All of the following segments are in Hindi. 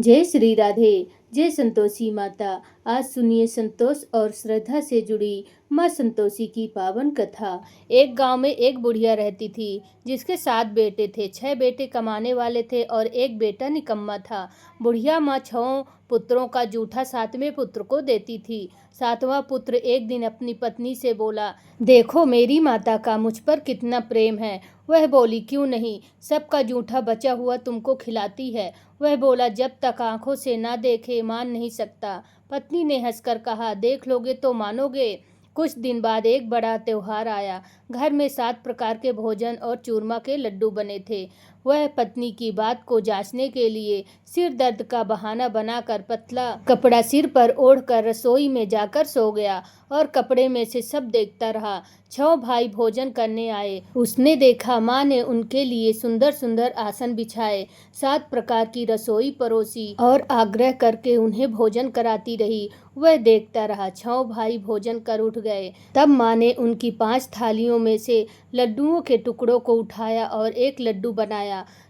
जय श्री राधे। जय संतोषी माता। आज सुनिए संतोष और श्रद्धा से जुड़ी माँ संतोषी की पावन कथा। एक गांव में एक बुढ़िया रहती थी जिसके 7 बेटे थे। 6 बेटे कमाने वाले थे और एक बेटा निकम्मा था। बुढ़िया माँ 6 पुत्रों का जूठा 7वें पुत्र को देती थी। 7वां पुत्र एक दिन अपनी पत्नी से बोला, देखो मेरी माता का मुझ पर कितना प्रेम है। वह बोली, क्यों नहीं, सबका जूठा बचा हुआ तुमको खिलाती है। वह बोला, जब तक आंखों से ना देखे मान नहीं सकता। पत्नी ने हंसकर कहा, देख लोगे तो मानोगे। कुछ दिन बाद एक बड़ा त्योहार आया। घर में 7 प्रकार के भोजन और चूरमा के लड्डू बने थे। वह पत्नी की बात को जांचने के लिए सिर दर्द का बहाना बनाकर पतला कपड़ा सिर पर ओढ़कर रसोई में जाकर सो गया और कपड़े में से सब देखता रहा। 6 भाई भोजन करने आए। उसने देखा माँ ने उनके लिए सुंदर सुंदर आसन बिछाए, 7 प्रकार की रसोई परोसी और आग्रह करके उन्हें भोजन कराती रही। वह देखता रहा। 6 भाई भोजन कर उठ गए। तब माँ ने उनकी 5 थालियों में से लड्डुओं के टुकड़ों को उठाया और एक लड्डू बनाया।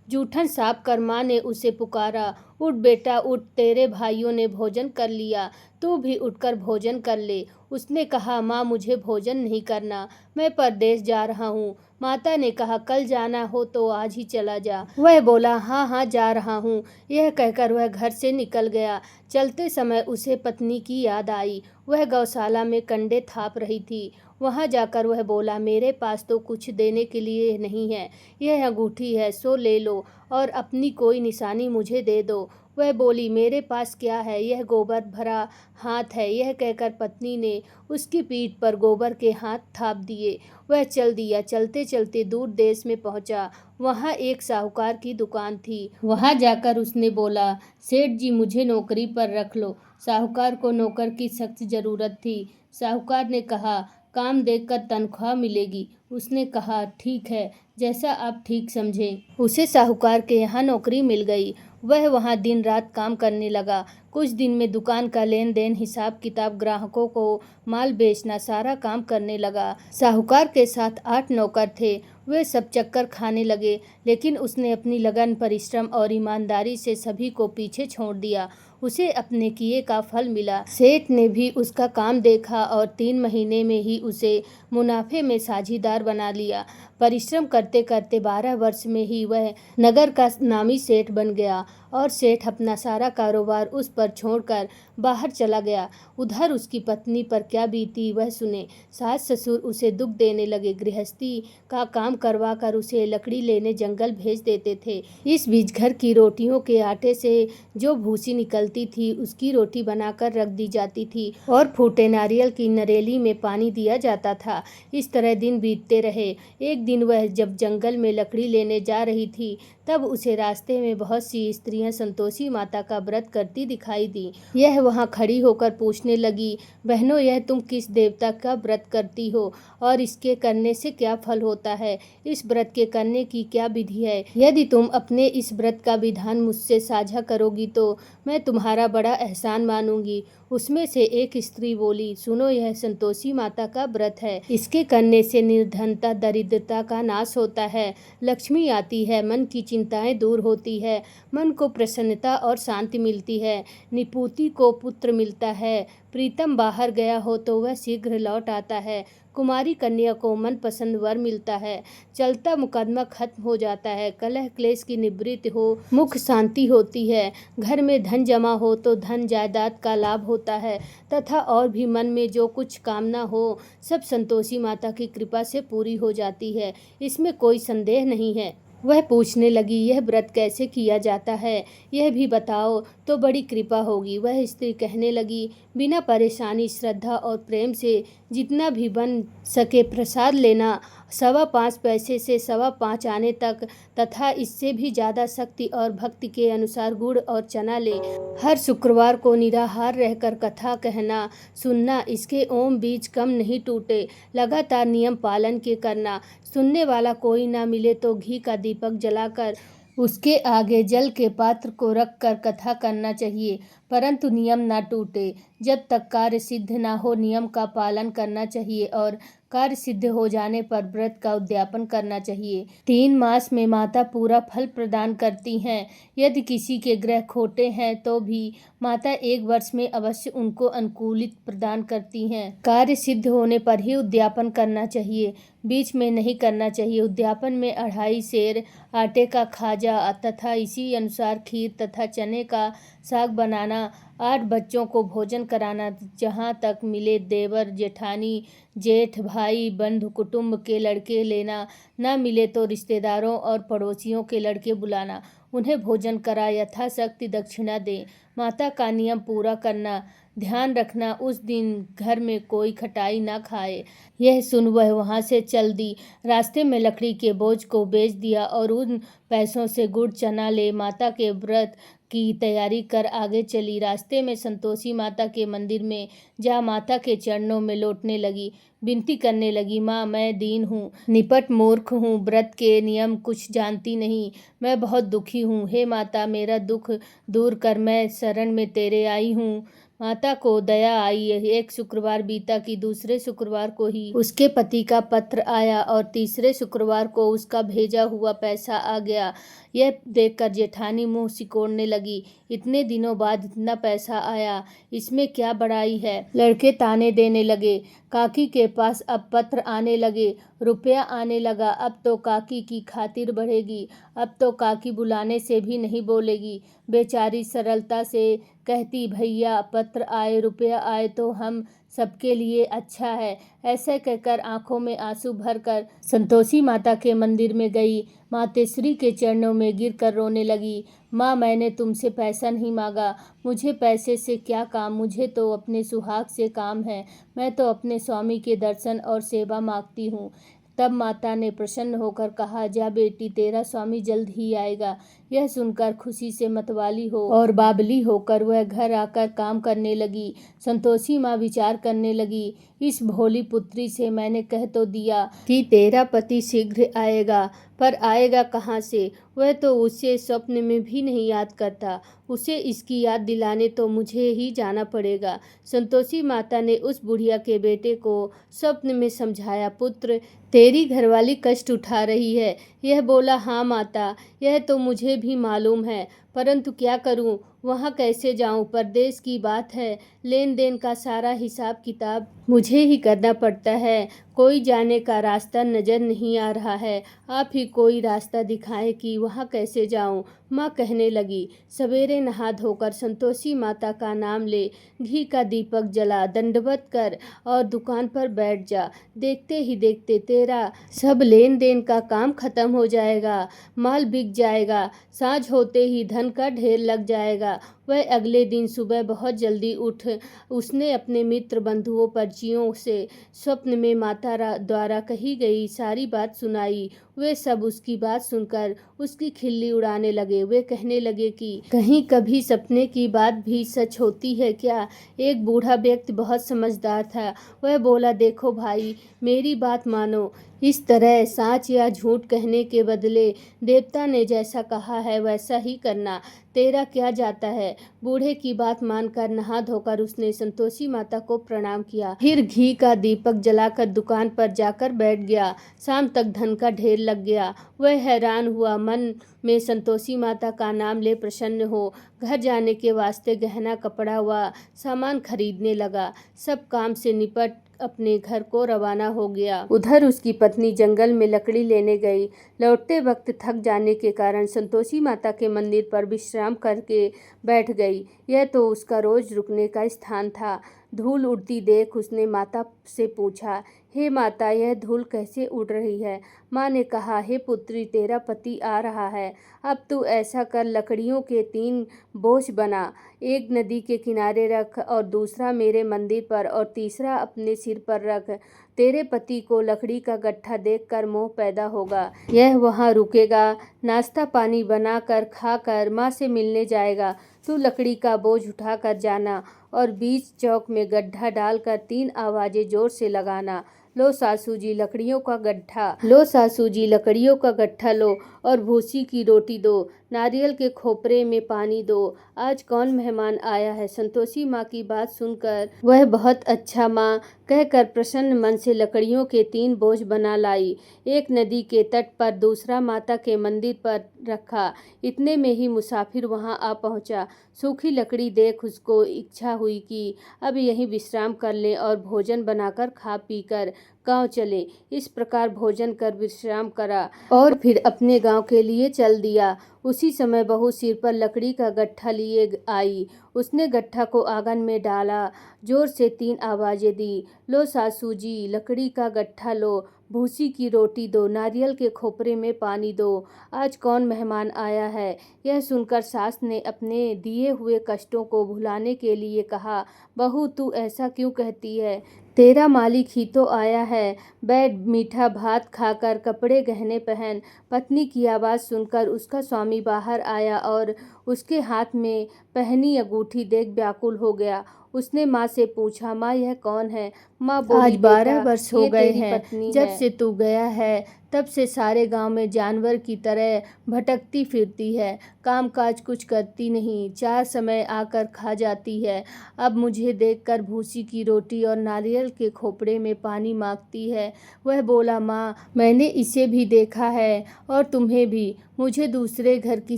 जूठन साफ कर माँ ने उसे पुकारा, उठ बेटा उठ, तेरे भाइयों ने भोजन कर लिया, तू भी उठकर भोजन कर ले। उसने कहा, माँ मुझे भोजन नहीं करना, मैं परदेश जा रहा हूँ। माता ने कहा, कल जाना हो तो आज ही चला जा। वह बोला, हाँ हाँ जा रहा हूँ। यह कहकर वह घर से निकल गया। चलते समय उसे पत्नी की याद आई। वह गौशाला में कंडे थाप रही थी। वहाँ जाकर वह बोला, मेरे पास तो कुछ देने के लिए नहीं है। यह अंगूठी है, सो ले लो और अपनी कोई निशानी मुझे दे दो। वह बोली, मेरे पास क्या है, यह गोबर भरा हाथ है। यह कहकर पत्नी ने उसकी पीठ पर गोबर के हाथ थाप दिए। वह चल दिया। चलते चलते दूर देश में पहुंचा। वहां एक साहूकार की दुकान थी। वहां जाकर उसने बोला, सेठ जी मुझे नौकरी पर रख लो। साहूकार को नौकर की सख्त जरूरत थी। साहूकार ने कहा, काम देखकर तनख्वाह मिलेगी। उसने कहा, ठीक है, जैसा आप ठीक समझें। उसे साहूकार के यहाँ नौकरी मिल गई। वह वहाँ दिन रात काम करने लगा। कुछ दिन में दुकान का लेन देन, हिसाब किताब, ग्राहकों को माल बेचना, सारा काम करने लगा। साहूकार के साथ 8 नौकर थे। वे सब चक्कर खाने लगे, लेकिन उसने अपनी लगन, परिश्रम और ईमानदारी से सभी को पीछे छोड़ दिया। उसे अपने किए का फल मिला। सेठ ने भी उसका काम देखा और 3 महीने में ही उसे मुनाफे में साझीदार बना लिया। परिश्रम करते करते 12 वर्ष में ही वह नगर का नामी सेठ बन गया और सेठ अपना सारा कारोबार उस पर छोड़कर बाहर चला गया। उधर उसकी पत्नी पर क्या बीती वह सुने। सास ससुर उसे दुख देने लगे। गृहस्थी का काम करवा कर उसे लकड़ी लेने जंगल भेज देते थे। इस बीच घर की रोटियों के आटे से जो भूसी निकलती थी उसकी रोटी बनाकर रख दी जाती थी और फूटे नारियल की नरेली में पानी दिया जाता था। इस तरह दिन बीतते रहे। एक दिन वह जब जंगल में लकड़ी लेने जा रही थी तब उसे रास्ते में बहुत सी स्त्रियां संतोषी माता का व्रत करती दिखाई दी। यह वहां खड़ी होकर पूछने लगी, बहनों यह तुम किस देवता का व्रत करती हो और इसके करने से क्या फल होता है? इस व्रत के करने की क्या विधि है? यदि तुम अपने इस व्रत का विधान मुझसे साझा करोगी तो मैं तुम्हारा बड़ा एहसान मानूंगी। उसमें से एक स्त्री बोली, सुनो यह संतोषी माता का व्रत है। इसके करने से निर्धनता, दरिद्रता का नाश होता है, लक्ष्मी आती है, मन की चिंताएं दूर होती है, मन को प्रसन्नता और शांति मिलती है, निपुति को पुत्र मिलता है, प्रीतम बाहर गया हो तो वह शीघ्र लौट आता है, कुमारी कन्या को मनपसंद वर मिलता है, चलता मुकदमा खत्म हो जाता है, कलह क्लेश की निवृत्ति हो, मुख शांति होती है, घर में धन जमा हो तो धन जायदाद का लाभ होता है तथा और भी मन में जो कुछ कामना हो सब संतोषी माता की कृपा से पूरी हो जाती है। इसमें कोई संदेह नहीं है। वह पूछने लगी, यह व्रत कैसे किया जाता है, यह भी बताओ तो बड़ी कृपा होगी। वह स्त्री कहने लगी, बिना परेशानी, श्रद्धा और प्रेम से जितना भी बन सके प्रसाद लेना, 5.25 पैसे से 5.25 आने तक तथा इससे भी ज़्यादा शक्ति और भक्ति के अनुसार गुड़ और चना ले। हर शुक्रवार को निराहार रहकर कथा कहना सुनना, इसके ओम बीज कम नहीं टूटे, लगातार नियम पालन के करना। सुनने वाला कोई ना मिले तो घी का दीपक जलाकर उसके आगे जल के पात्र को रखकर कथा करना चाहिए, परंतु नियम ना टूटे। जब तक कार्य सिद्ध ना हो नियम का पालन करना चाहिए और कार्य सिद्ध हो जाने पर व्रत का उद्यापन करना चाहिए। 3 मास में माता पूरा फल प्रदान करती हैं। यदि किसी के ग्रह खोटे हैं तो भी माता 1 वर्ष में अवश्य उनको अनुकूलित प्रदान करती हैं। कार्य सिद्ध होने पर ही उद्यापन करना चाहिए, बीच में नहीं करना चाहिए। उद्यापन में 2.5 सेर आटे का खाजा तथा इसी अनुसार खीर तथा चने का साग बनाना, 8 बच्चों को भोजन कराना, जहाँ तक मिले देवर जेठानी जेठ भाई बंधु कुटुंब के लड़के लेना, न मिले तो रिश्तेदारों और पड़ोसियों के लड़के बुलाना, उन्हें भोजन करा यथाशक्ति दक्षिणा दें। माता का नियम पूरा करना, ध्यान रखना उस दिन घर में कोई खटाई ना खाए। यह सुन वह वहाँ से चल दी। रास्ते में लकड़ी के बोझ को बेच दिया और उन पैसों से गुड़ चना ले माता के व्रत की तैयारी कर आगे चली। रास्ते में संतोषी माता के मंदिर में जा माता के चरणों में लौटने लगी, विनती करने लगी, माँ मैं दीन हूँ, निपट मूर्ख हूँ, व्रत के नियम कुछ जानती नहीं, मैं बहुत दुखी हूँ। हे माता मेरा दुख दूर कर, मैं शरण में तेरे आई हूँ। माता को दया आई। एक शुक्रवार बीता कि दूसरे शुक्रवार को ही उसके पति का पत्र आया और तीसरे शुक्रवार को उसका भेजा हुआ पैसा आ गया। यह देखकर जेठानी मुंह सिकोड़ने लगी, इतने दिनों बाद इतना पैसा आया, इसमें क्या बड़ाई है। लड़के ताने देने लगे। काकी के पास अब पत्र आने लगे, रुपया आने लगा। अब तो काकी की खातिर बढ़ेगी, अब तो काकी बुलाने से भी नहीं बोलेगी। बेचारी सरलता से कहती, भैया पत्र आए रुपया आए तो हम सबके लिए अच्छा है। ऐसे कहकर आंखों में आंसू भरकर संतोषी माता के मंदिर में गई। मातेश्वरी के चरणों में गिरकर रोने लगी। माँ मैंने तुमसे पैसा नहीं मांगा, मुझे पैसे से क्या काम, मुझे तो अपने सुहाग से काम है, मैं तो अपने स्वामी के दर्शन और सेवा मांगती हूँ। तब माता ने प्रसन्न होकर कहा, जा बेटी तेरा स्वामी जल्द ही आएगा। यह सुनकर खुशी से मतवाली हो और बाबली होकर वह घर आकर काम करने लगी। संतोषी माँ विचार करने लगी, इस भोली पुत्री से मैंने कह तो दिया कि तेरा पति शीघ्र आएगा, पर आएगा कहाँ से, वह तो उसे स्वप्न में भी नहीं याद करता, उसे इसकी याद दिलाने तो मुझे ही जाना पड़ेगा। संतोषी माता ने उस बुढ़िया के बेटे को स्वप्न में समझाया, पुत्र तेरी घरवाली कष्ट उठा रही है। यह बोला, हाँ माता यह तो मुझे भी मालूम है, परंतु क्या करूं, वहाँ कैसे जाऊं, परदेश की बात है, लेन देन का सारा हिसाब किताब मुझे ही करना पड़ता है, कोई जाने का रास्ता नजर नहीं आ रहा है, आप ही कोई रास्ता दिखाएं कि वहाँ कैसे जाऊं। माँ कहने लगी, सवेरे नहा धोकर संतोषी माता का नाम ले, घी का दीपक जला, दंडवत कर और दुकान पर बैठ जा। देखते ही देखते तेरा सब लेन देन का काम खत्म हो जाएगा, माल बिक जाएगा, साँझ होते ही धन का ढेर लग जाएगा। वह अगले दिन सुबह बहुत जल्दी उठ उसने अपने मित्र बंधुओं परिचियों से स्वप्न में माता द्वारा कही गई सारी बात सुनाई। वे सब उसकी बात सुनकर उसकी खिल्ली उड़ाने लगे। वे कहने लगे कि कहीं कभी सपने की बात भी सच होती है क्या। एक बूढ़ा व्यक्ति बहुत समझदार था। वह बोला, देखो भाई मेरी बात मानो, इस तरह सच या झूठ कहने के बदले देवता ने जैसा कहा है वैसा ही करना, तेरा क्या जाता है। बूढ़े की बात मानकर नहा धोकर उसने संतोषी माता को प्रणाम किया, फिर घी का दीपक जलाकर दुकान पर जाकर बैठ गया। शाम तक धन का ढेर लग गया। वह हैरान हुआ, मन में संतोषी माता का नाम ले प्रसन्न हो घर जाने के वास्ते गहना कपड़ा व सामान खरीदने लगा। सब काम से निपट अपने घर को रवाना हो गया। उधर उसकी पत्नी जंगल में लकड़ी लेने गई। लौटते वक्त थक जाने के कारण संतोषी माता के मंदिर पर विश्राम करके बैठ गई। यह तो उसका रोज रुकने का स्थान था। धूल उड़ती देख उसने माता से पूछा, हे माता यह धूल कैसे उड़ रही है। माँ ने कहा, हे पुत्री तेरा पति आ रहा है, अब तू ऐसा कर लकड़ियों के 3 बोझ बना, एक नदी के किनारे रख और दूसरा मेरे मंदिर पर और तीसरा अपने सिर पर रख। तेरे पति को लकड़ी का गट्ठा देखकर मोह पैदा होगा, यह वहाँ रुकेगा, नाश्ता पानी बनाकर खाकर माँ से मिलने जाएगा। तू लकड़ी का बोझ उठाकर जाना और बीच चौक में गड्ढा डालकर 3 आवाजें जोर से लगाना, लो सासू जी लकड़ियों का गड्ढा, लो सासू जी लकड़ियों का गड्ढा लो और भूसी की रोटी दो। नारियल के खोपरे में पानी दो, आज कौन मेहमान आया है। संतोषी माँ की बात सुनकर वह बहुत अच्छा माँ कहकर प्रसन्न मन से लकड़ियों के 3 बोझ बना लाई। एक नदी के तट पर, दूसरा माता के मंदिर पर रखा। इतने में ही मुसाफिर वहां आ पहुंचा। सूखी लकड़ी देख उसको इच्छा हुई कि अब यहीं विश्राम कर लें और भोजन बनाकर खा पी कर गाँव चले। इस प्रकार भोजन कर विश्राम करा और फिर अपने गांव के लिए चल दिया। उसी समय बहू सिर पर लकड़ी का गट्ठा लिए आई। उसने गट्ठा को आंगन में डाला, जोर से 3 आवाजें दी, लो सासू जी, लकड़ी का गट्ठा लो, भूसी की रोटी दो, नारियल के खोपरे में पानी दो, आज कौन मेहमान आया है। यह सुनकर सास ने अपने दिए हुए कष्टों को भुलाने के लिए कहा, बहू तू ऐसा क्यों कहती है, तेरा मालिक ही तो आया है, बैठ मीठा भात खाकर कपड़े गहने पहन। पत्नी की आवाज़ सुनकर उसका स्वामी बाहर आया और उसके हाथ में पहनी अंगूठी देख व्याकुल हो गया। उसने माँ से पूछा, माँ यह कौन है। माँ बोली, आज 12 वर्ष हो गए हैं जब से तू गया है, तब से सारे गांव में जानवर की तरह भटकती फिरती है, काम काज कुछ करती नहीं, 4 समय आकर खा जाती है। अब मुझे देखकर भूसी की रोटी और नारियल के खोपड़े में पानी मांगती है। वह बोला, माँ मैंने इसे भी देखा है और तुम्हें भी, मुझे दूसरे घर की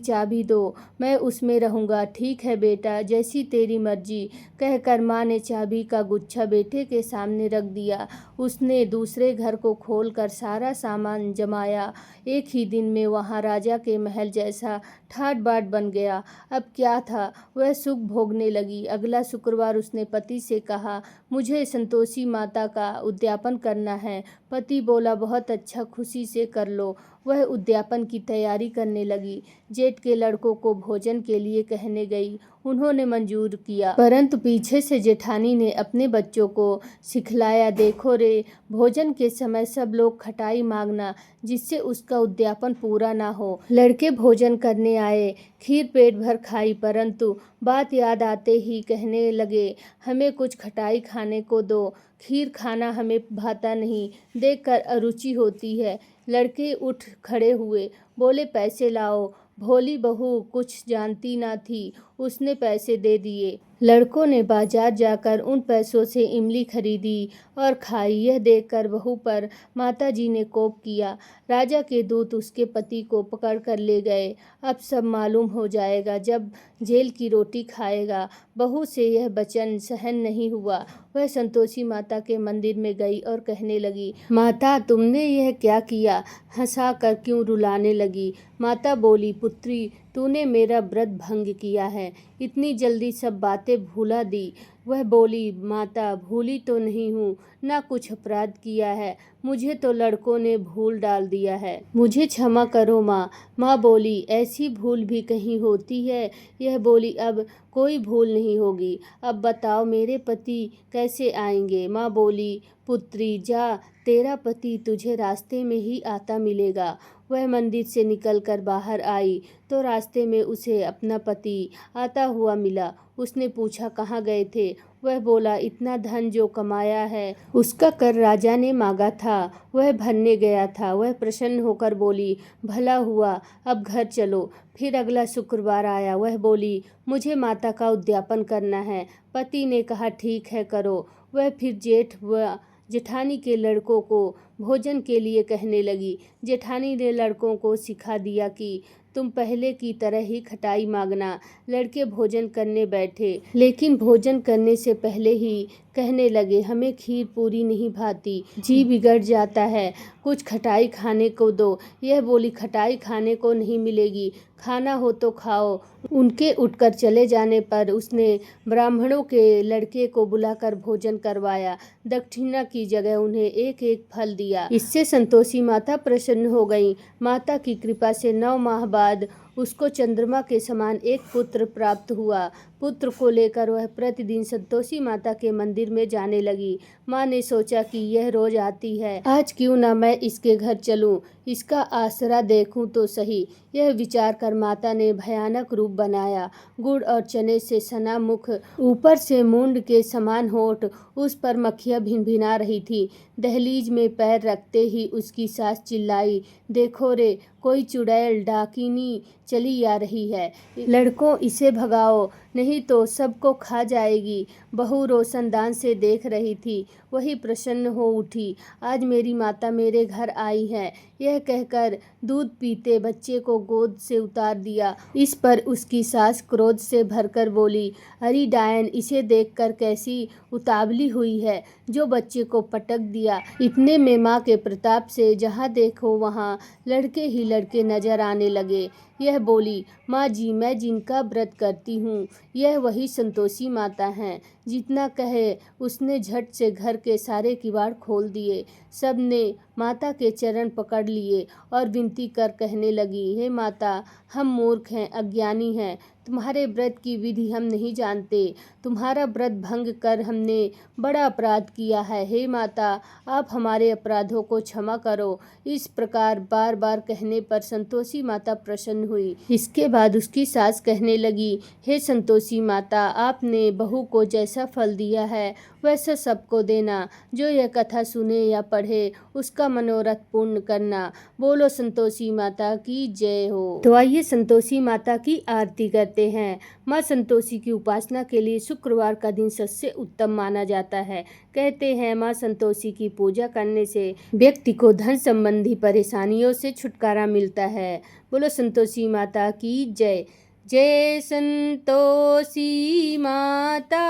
चाबी दो, मैं उसमें रहूँगा। ठीक है बेटा, जैसी तेरी मर्जी, कहकर माँ ने चाबी का गुच्छा बेटे के सामने रख दिया। उसने दूसरे घर को खोलकर सारा सामान जमाया। एक ही दिन में वहाँ राजा के महल जैसा ठाट बाट बन गया। अब क्या था, वह सुख भोगने लगी। अगला शुक्रवार उसने पति से कहा, मुझे संतोषी माता का उद्यापन करना है। पति बोला, बहुत अच्छा, खुशी से कर लो। वह उद्यापन की तैयारी करने लगी। जेठ के लड़कों को भोजन के लिए कहने गई। उन्होंने मंजूर किया, परंतु पीछे से जेठानी ने अपने बच्चों को सिखलाया, देखो रे, भोजन के समय सब लोग खटाई मांगना, जिससे उसका उद्यापन पूरा ना हो। लड़के भोजन करने आए, खीर पेट भर खाई, परंतु बात याद आते ही कहने लगे, हमें कुछ खटाई खाने को दो, खीर खाना हमें भाता नहीं, देखकर अरुचि होती है। लड़के उठ खड़े हुए, बोले, पैसे लाओ। भोली बहू कुछ जानती ना थी, उसने पैसे दे दिए। लड़कों ने बाजार जाकर उन पैसों से इमली खरीदी और खाई। यह देखकर बहू पर माताजी ने कोप किया। राजा के दूत उसके पति को पकड़ कर ले गए। अब सब मालूम हो जाएगा जब जेल की रोटी खाएगा। बहू से यह वचन सहन नहीं हुआ। वह संतोषी माता के मंदिर में गई और कहने लगी, माता तुमने यह क्या किया। हंसा कर क्यों रुलाने लगी। माता बोली, पुत्री तूने मेरा व्रत भंग किया है, इतनी जल्दी सब बातें भुला दी। वह बोली, माता भूली तो नहीं हूँ, ना कुछ अपराध किया है, मुझे तो लड़कों ने भूल डाल दिया है, मुझे क्षमा करो माँ। माँ बोली, ऐसी भूल भी कहीं होती है। यह बोली, अब कोई भूल नहीं होगी। अब बताओ मेरे पति कैसे आएंगे। माँ बोली, पुत्री जा, तेरा पति तुझे रास्ते में ही आता मिलेगा। वह मंदिर से निकलकर बाहर आई तो रास्ते में उसे अपना पति आता हुआ मिला। उसने पूछा, कहाँ गए थे। वह बोला, इतना धन जो कमाया है उसका कर राजा ने मांगा था, वह भरने गया था। वह प्रसन्न होकर बोली, भला हुआ, अब घर चलो। फिर अगला शुक्रवार आया। वह बोली, मुझे माता का उद्यापन करना है। पति ने कहा, ठीक है करो। वह फिर जेठ व जेठानी के लड़कों को भोजन के लिए कहने लगी। जेठानी ने लड़कों को सिखा दिया कि तुम पहले की तरह ही खटाई मांगना। लड़के भोजन करने बैठे, लेकिन भोजन करने से पहले ही कहने लगे, हमें खीर पूरी नहीं भाती, जी बिगड़ जाता है, कुछ खटाई खाने को दो। यह बोली, खटाई खाने को नहीं मिलेगी, खाना हो तो खाओ। उनके उठकर चले जाने पर उसने ब्राह्मणों के लड़के को बुलाकर भोजन करवाया। दक्षिणा की जगह उन्हें एक एक फल दिया। इससे संतोषी माता प्रसन्न हो गई। माता की कृपा से 9 माह बाद उसको चंद्रमा के समान एक पुत्र प्राप्त हुआ। पुत्र को लेकर वह प्रतिदिन संतोषी माता के मंदिर में जाने लगी। माँ ने सोचा कि यह रोज आती है, आज क्यों ना मैं इसके घर चलूं, इसका आसरा देखूं तो सही। यह विचार कर माता ने भयानक रूप बनाया। गुड़ और चने से सना मुख, ऊपर से मूंड के समान होठ, उस पर मक्खियाँ भिनभिना रही थी। दहलीज में पैर रखते ही उसकी सास चिल्लाई, देखो रे, कोई चुड़ैल डाकिनी चली आ रही है। लड़कों, इसे भगाओ, नहीं तो सबको खा जाएगी। बहू रोशनदान से देख रही थी। वही प्रसन्न हो उठी। आज मेरी माता मेरे घर आई है। यह कहकर दूध पीते बच्चे को गोद से उतार दिया। इस पर उसकी सास क्रोध से भरकर बोली, अरे डायन, इसे देखकर कैसी उतावली हुई है, जो बच्चे को पटक दिया। इतने में माँ के प्रताप से जहाँ देखो वहाँ लड़के ही लड़के नजर आने लगे। यह बोली, माँ जी, मैं जिनका व्रत करती हूँ, यह वही संतोषी माता हैं। जितना कहे उसने झट से घर के सारे किवाड़ खोल दिए। सब ने माता के चरण पकड़ लिए और विनती कर कहने लगी, हे माता, हम मूर्ख हैं, अज्ञानी हैं, तुम्हारे व्रत की विधि हम नहीं जानते। तुम्हारा व्रत भंग कर हमने बड़ा अपराध किया है। हे माता, आप हमारे अपराधों को क्षमा करो। इस प्रकार बार बार कहने पर संतोषी माता प्रसन्न हुई। इसके बाद उसकी सास कहने लगी, हे संतोषी माता, आपने बहू को जैसा फल दिया है वैसा सबको देना। जो यह कथा सुने या पढ़े उसका मनोरथ पूर्ण करना। बोलो संतोषी माता की जय हो। तो आइए संतोषी माता की आरती करते हैं। माँ संतोषी की उपासना के लिए शुक्रवार का दिन सबसे उत्तम माना जाता है। कहते हैं माँ संतोषी की पूजा करने से व्यक्ति को धन संबंधी परेशानियों से छुटकारा मिलता है। बोलो संतोषी माता की जय। जय संतोषी माता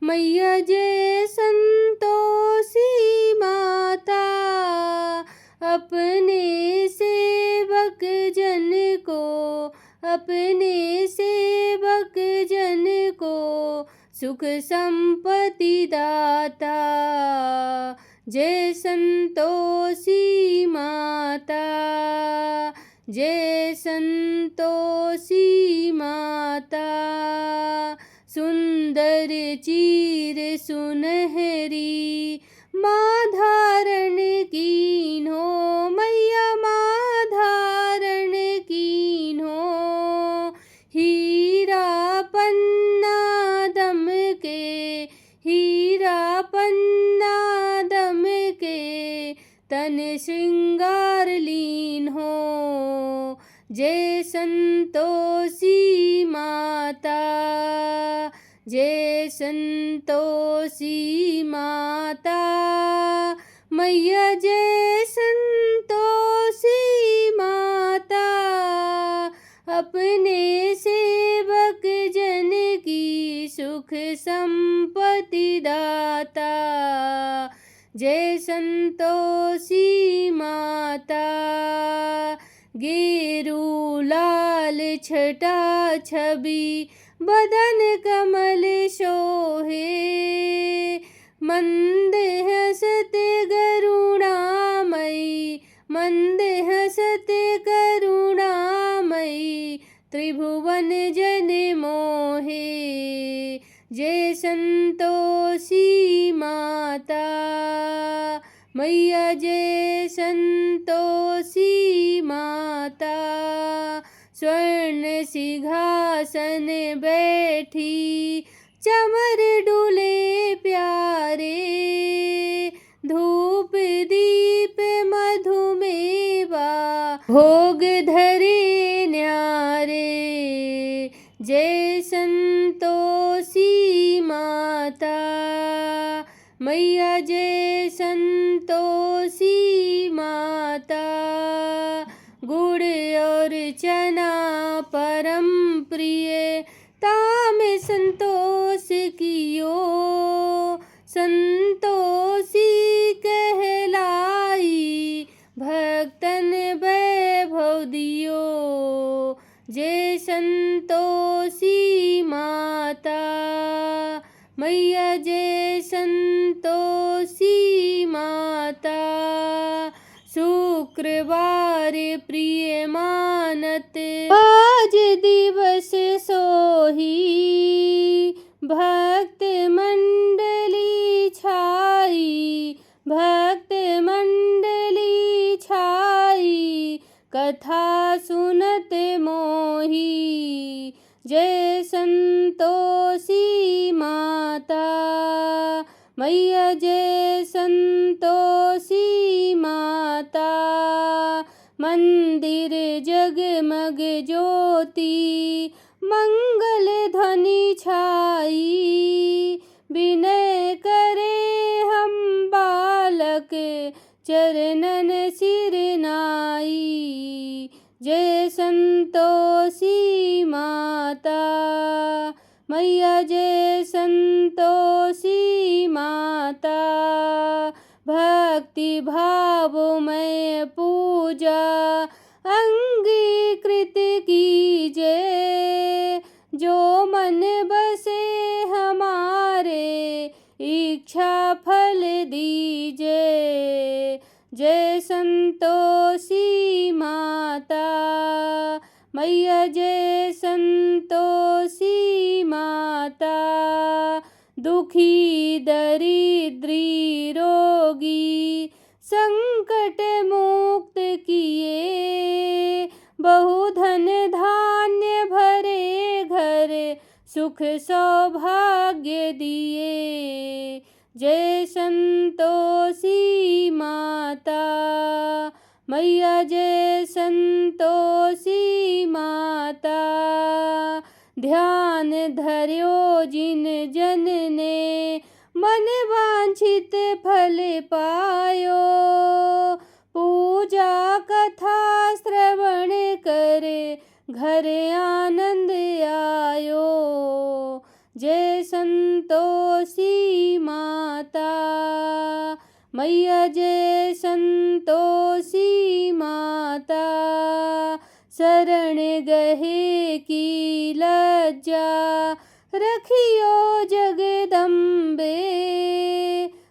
मैया, जय संतोषी माता। अपने सेवक जन को, अपने सेवक जन को सुख संपत्ति दाता। जय संतोषी माता, जय संतोषी माता। सुंदर चीर सुनहरी माँ धारण कीन्हो, मैया माँ धारण कीन्हो। हीरा पन्ना दम के, हीरा पन्ना दम के, तन श्रृंगार लीन हो। जय संतोषी माता, जय संतोषी माता मैया, जय संतोषी माता। अपने सेवक जन की सुख संपत्ति दाता। जय संतोषी माता। गेरू लाल छटा छवि बदन कमल शोहे। मंद हसत करुणामयी, मंद हसत करुणामयी, त्रिभुवन जन मोहे। जय संतोषी माता मैया, जय संतोषी माता। स्वर्ण सिंहासन बैठी चमर डुले प्यारे। धूप दीप मधुमेवा भोग धरे न्यारे। जय संतोषी माता मैया, जय संतोषी माता। गुड़ और चना परम प्रिय, ताम संतोष कियो। संतोषी कहलाई, भक्तन वैभव दियो। जय संतोषी माता मैया, जय संतोषी माता। शुक्रवार प्रिय मानत आज दिवस सोही। भक्त मंडली छाई, भक्त मंडली छाई, कथा सुनत मोही। जय संतोषी माता मैया, जय संतोषी माता। मंदिर मंदिर जगमग ज्योति, मंगल ध्वनि छाई। विनय करे हम बालक, चरणन सिर नाई। जय संतोषी माता मैया, जय संतोषी माता। भक्ति भावमय पूजा अंगीकृत कीजिए। जो मन बसे हमारे, इच्छा फल दीजिए। जय संतोषी माता मैया, जय संतोषी माता। दुखी दरिद्री रोगी संकट मुक्त किए। बहुधन धान्य भरे घर, सुख सौभाग्य दिए। जय संतोषी माता मैया, जय संतोषी माता। ध्यान धर्यो जिन जन ने, मन वांछित फल पायो। पूजा कथा श्रवण कर, घर आनंद आयो। जय संतोषी माता मैया, जय संतोषी माता। शरण गहे की लज्जा रखियो जगदम्बे।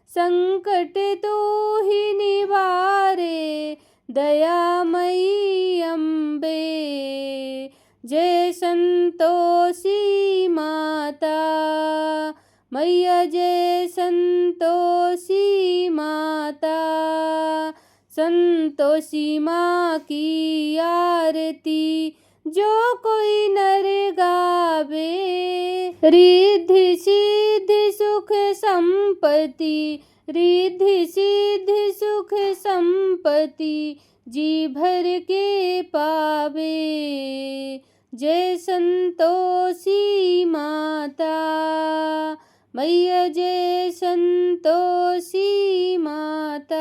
संकट तू ही निवारे, दयामयी अम्बे। जय संतोषी माता मैया, जय संतोषी माता। संतोषी माँ की आरती जो कोई नर गावे। रिद्धि सिद्धि सुख संपत्ति, रिद्धि सिद्धि सुख संपत्ति, जी भर के पावे। जय संतोषी माता मैया, जय संतोषी माता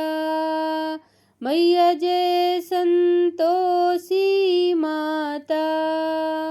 मैया, जय संतोषी माता।